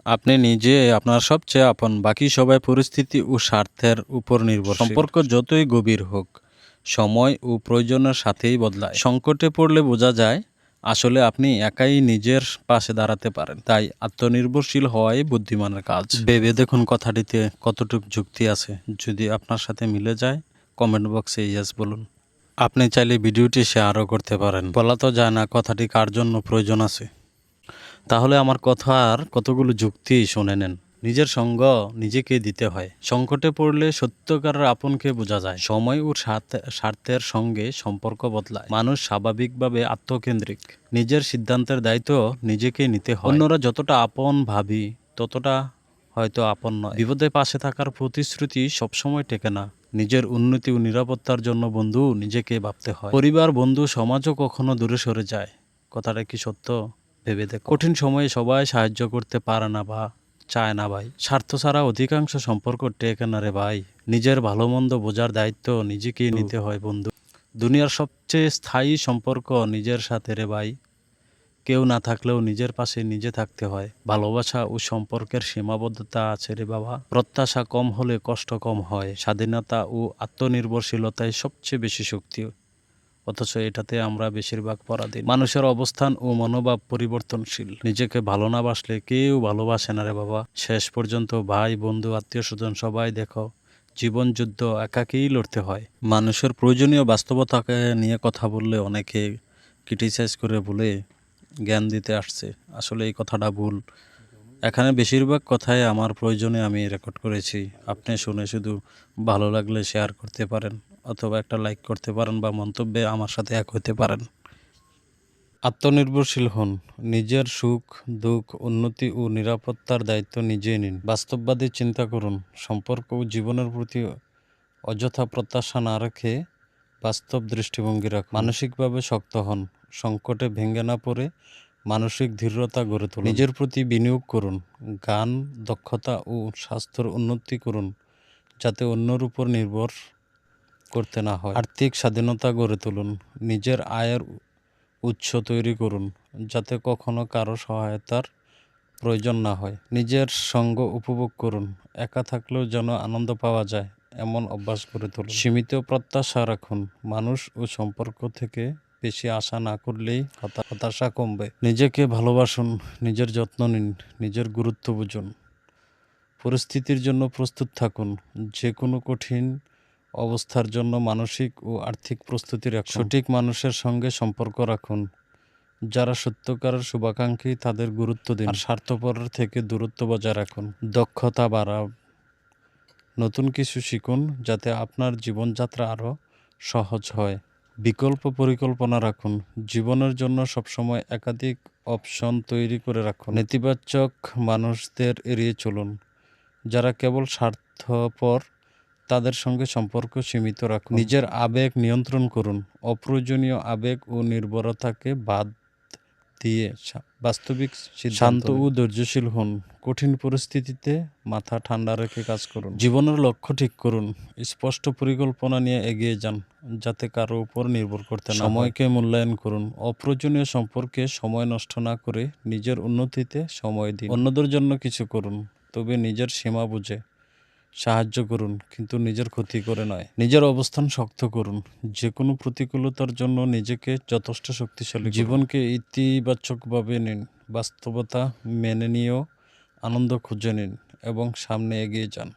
আপনি নিজে আপনার সবচেয়ে আপন, বাকি সবাই পরিস্থিতি ও স্বার্থের উপর নির্ভরশীল। সম্পর্ক যতই গভীর হোক, সময় ও প্রয়োজনের সাথেই বদলায়। সংকটে পড়লে বোঝা যায় আসলে আপনি একাই নিজের পাশে দাঁড়াতে পারেন। তাই আত্মনির্ভরশীল হওয়াই বুদ্ধিমানের কাজ। ভেবে দেখুন কথাটিতে কতটুকু যুক্তি আছে। যদি আপনার সাথে মিলে যায় কমেন্ট বক্সে ইয়েস বলুন। আপনি চাইলে ভিডিওটি শেয়ারও করতে পারেন। বলা তো যায় না কথাটি কার জন্য প্রয়োজন আছে। তাহলে আমার কথার কতগুলো যুক্তি শুনে নেন। নিজের সঙ্গ নিজেকে দিতে হয়। সংকটে পড়লে সত্যকারের আপনকে বোঝা যায়। সময় ও স্বার্থের সঙ্গে সম্পর্ক বদলায়। মানুষ স্বাভাবিকভাবে আত্মকেন্দ্রিক। নিজের সিদ্ধান্তের দায়িত্ব নিজেকেই নিতে হয়। অন্যরা যতটা আপন ভাবি ততটা হয়তো আপন নয়। বিপদে পাশে থাকার প্রতিশ্রুতি সবসময় টেকে না। নিজের উন্নতি ও নিরাপত্তার জন্য বন্ধু নিজেকে ভাবতে হয়। পরিবার, বন্ধু, সমাজও কখনো দূরে সরে যায়। কথাটা কি সত্য? ভেবে দেখো। কঠিন সময়ে সবাই সাহায্য করতে পারে না বা চায় না ভাই। স্বার্থ ছাড়া অধিকাংশ সম্পর্ক টেকে না রে ভাই। নিজের ভালো মন্দ বোঝার দায়িত্ব নিজেকেই নিতে হয় বন্ধু। দুনিয়ার সবচেয়ে স্থায়ী সম্পর্ক নিজের সাথে রে ভাই। কেউ না থাকলেও নিজের পাশে নিজে থাকতে হয়। ভালোবাসা ও সম্পর্কের সীমাবদ্ধতা আছে রে বাবা। প্রত্যাশা কম হলে কষ্ট কম হয়। স্বাধীনতা ও আত্মনির্ভরশীলতাই সবচেয়ে বেশি শক্তি, অথচ এটাতে আমরা বেশিরভাগ পরাধীন। মানুষের অবস্থান ও মনোভাব পরিবর্তনশীল। নিজেকে ভালো না বাসলে কেউ ভালোবাসে না রে বাবা। শেষ পর্যন্ত ভাই, বন্ধু, আত্মীয় স্বজন সবাই দেখো জীবন যুদ্ধ একাকেই লড়তে হয়। মানুষের প্রয়োজনীয় বাস্তবতাকে নিয়ে কথা বললে অনেকে ক্রিটিসাইজ করে বলে জ্ঞান দিতে আসছে। আসলে এই কথাটা ভুল। এখানে বেশিরভাগ কথাই আমার প্রয়োজনে আমি রেকর্ড করেছি। আপনি শুনে শুধু ভালো লাগলে শেয়ার করতে পারেন অথবা একটা লাইক করতে পারেন বা মন্তব্যে আমার সাথে এক হতে পারেন। আত্মনির্ভরশীল হন। নিজের সুখ, দুঃখ, উন্নতি ও নিরাপত্তার দায়িত্ব নিজেই নিন। বাস্তববাদী চিন্তা করুন। সম্পর্ক ও জীবনের প্রতি অযথা প্রত্যাশা না রেখে বাস্তব দৃষ্টিভঙ্গি রাখুন। মানসিকভাবে শক্ত হন। সংকটে ভেঙে না পড়ে মানসিক দৃঢ়তা গড়ে তুলুন। নিজের প্রতি বিনিয়োগ করুন। জ্ঞান, দক্ষতা ও স্বাস্থ্যের উন্নতি করুন যাতে অন্যের উপর নির্ভর করতে না হয়। আর্থিক স্বাধীনতা গড়ে তুলুন। নিজের আয়ের উৎস তৈরি করুন যাতে কখনো কারো সহায়তার প্রয়োজন না হয়। নিজের সঙ্গ উপভোগ করুন। একা থাকলেও যেন আনন্দ পাওয়া যায় এমন অভ্যাস গড়ে তুলুন। সীমিত প্রত্যাশা রাখুন। মানুষ ও সম্পর্ক থেকে বেশি আশা না করলেই হতাশা কমবে। নিজেকে ভালোবাসুন। নিজের যত্ন নিন। নিজের গুরুত্ব বুঝুন। পরিস্থিতির জন্য প্রস্তুত থাকুন। যে কোনো কঠিন অবস্থার জন্য মানসিক ও আর্থিক প্রস্তুতি রাখুন। সঠিক মানুষের সঙ্গে সম্পর্ক রাখুন। যারা সত্যকারের শুভাকাঙ্ক্ষী তাদের গুরুত্ব দিন। আর স্বার্থপরের থেকে দূরত্ব বজায় রাখুন। দক্ষতা বাড়ান। নতুন কিছু শিখুন যাতে আপনার জীবনযাত্রা আরও সহজ হয়। বিকল্প পরিকল্পনা রাখুন। জীবনের জন্য সবসময় একাধিক অপশন তৈরি করে রাখুন। নেতিবাচক মানুষদের এড়িয়ে চলুন। যারা কেবল স্বার্থপর তাদের সঙ্গে সম্পর্ক সীমিত রাখুন। নিজের আবেগ নিয়ন্ত্রণ করুন। অপ্রয়োজনীয় আবেগ ও নির্ভরতাকে বাদ দিয়ে বাস্তবিক শান্ত ও ধৈর্যশীল হন। কঠিন পরিস্থিতিতে মাথা ঠান্ডা রেখে কাজ করুন। জীবনের লক্ষ্য ঠিক করুন। স্পষ্ট পরিকল্পনা নিয়ে এগিয়ে যান যাতে কারো উপর নির্ভর করতে না হয়। সময়কে মূল্যায়ন করুন। অপ্রয়োজনীয় সম্পর্কে সময় নষ্ট না করে নিজের উন্নতিতে সময় দিন। অন্যদের জন্য কিছু করুন, তবে নিজের সীমা বুঝে। সাহায্য করুন কিন্তু নিজের ক্ষতি করে নয়। নিজের অবস্থান শক্ত করুন। যে কোনো প্রতিকূলতার জন্য নিজেকে যথেষ্ট শক্তিশালী করুন। জীবনকে ইতিবাচকভাবে নিন। বাস্তবতা মেনে নিয়েও আনন্দ খুঁজে নিন এবং সামনে এগিয়ে যান।